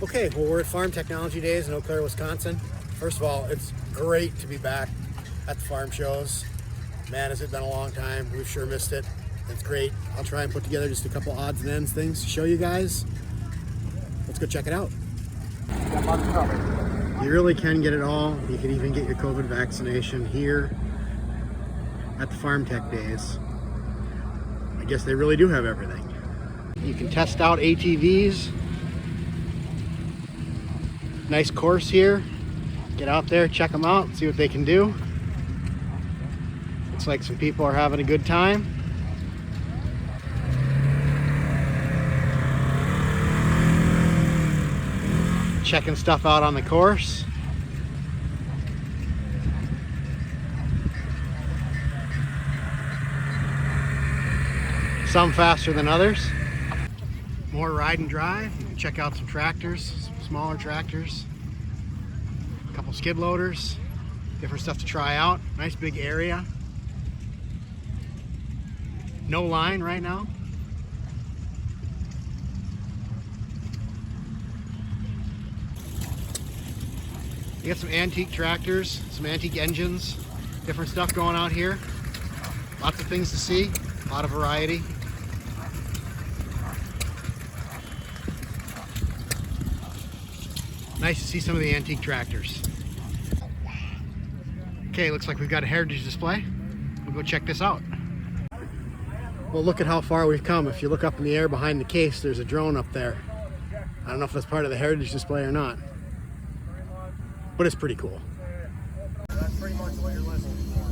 Okay, well, we're at Farm Technology Days in Eau Claire, Wisconsin. First of all, it's great to be back at the farm shows. Man, has it been a long time. We've sure missed it. It's great. I'll try and put together just a couple odds and ends things to show you guys. Let's go check it out. You really can get it all. You can even get your COVID vaccination here at the Farm Tech Days. I guess they really do have everything. You can test out ATVs. Nice course here. Get out there, check them out, see what they can do. Looks like some people are having a good time. Checking stuff out on the course. Some faster than others. More ride and drive. You can check out some tractors, some smaller tractors, a couple skid loaders, different stuff to try out. Nice big area. No line right now. You got some antique tractors, some antique engines, different stuff going out here. Lots of things to see, a lot of variety. Nice to see some of the antique tractors. Okay, looks like we've got a heritage display. We'll go check this out. Well, look at how far we've come. If you look up in the air behind the case, there's a drone up there. I don't know if that's part of the heritage display or not, but it's pretty cool. That's pretty much what you're listening for.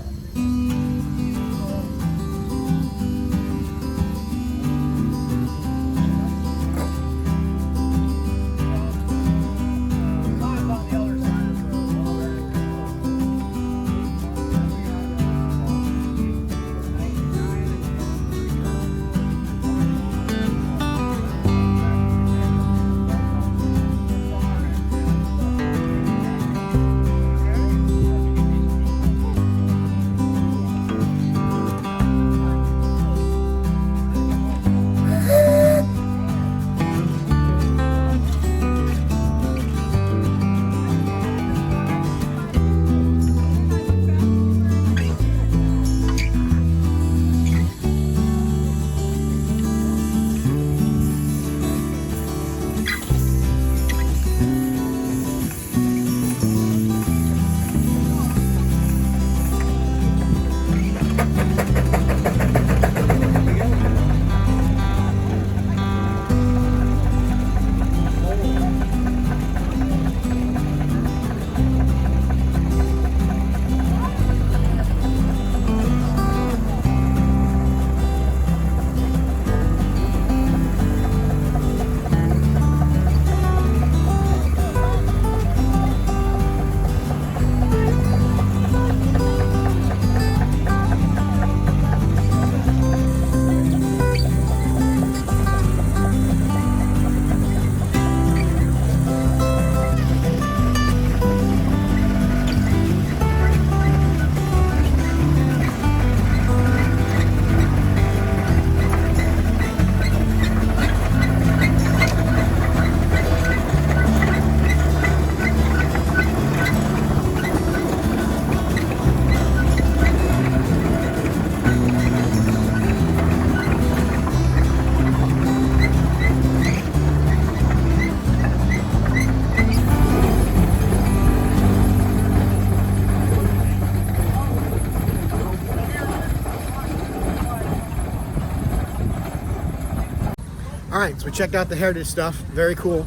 All right, so we checked out the heritage stuff, very cool.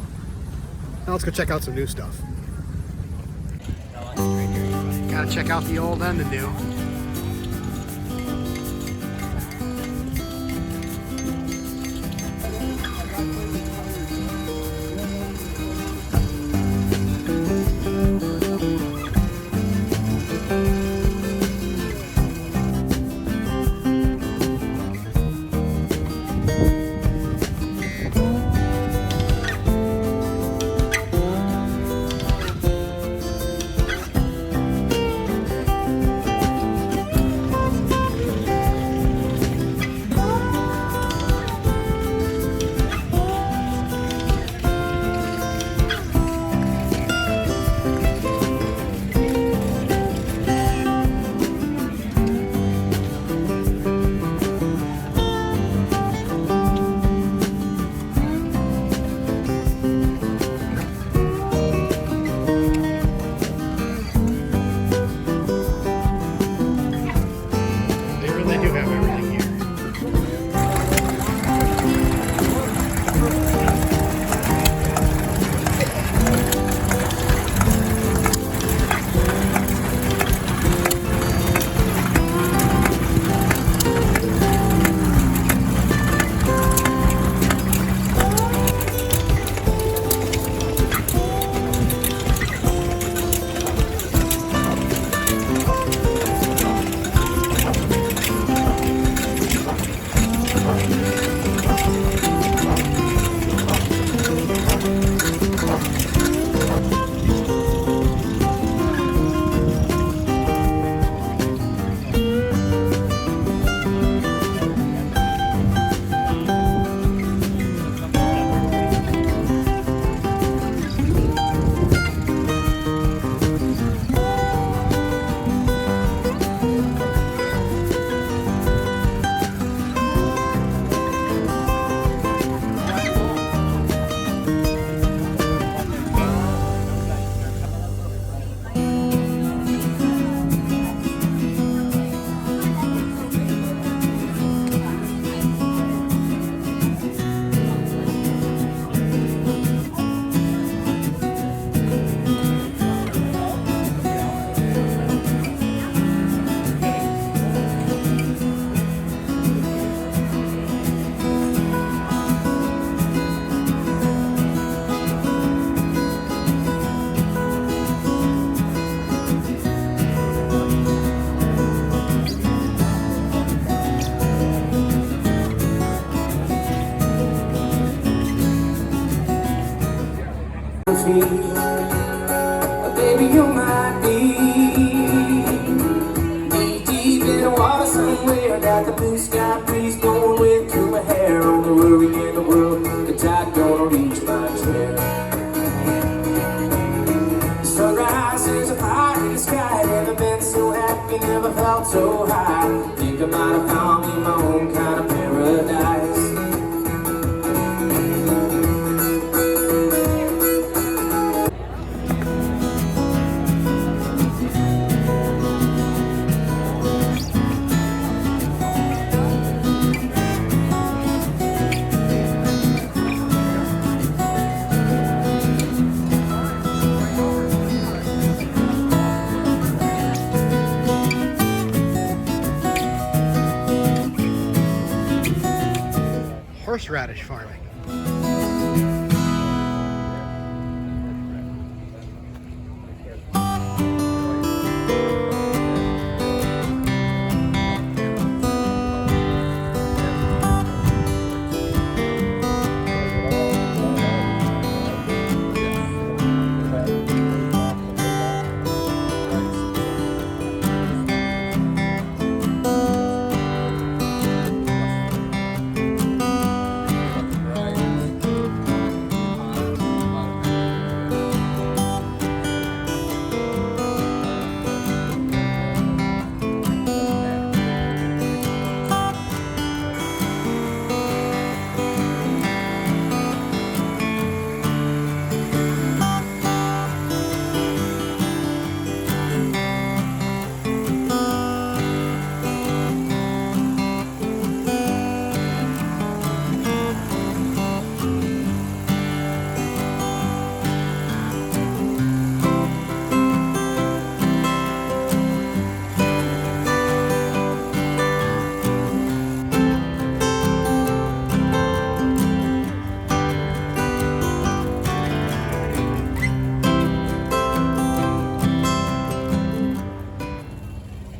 Now let's go check out some new stuff. Gotta check out the old and the new. feel. Baby, you might be deep in the water somewhere. Got the blue sky breeze blowing wind through my hair. On the worry in the world, the tide gonna reach my chair. The sunrise is a fire in the sky. Never been so happy, never felt so high. Think I might have found me my own kind of paradise. Horseradish farming.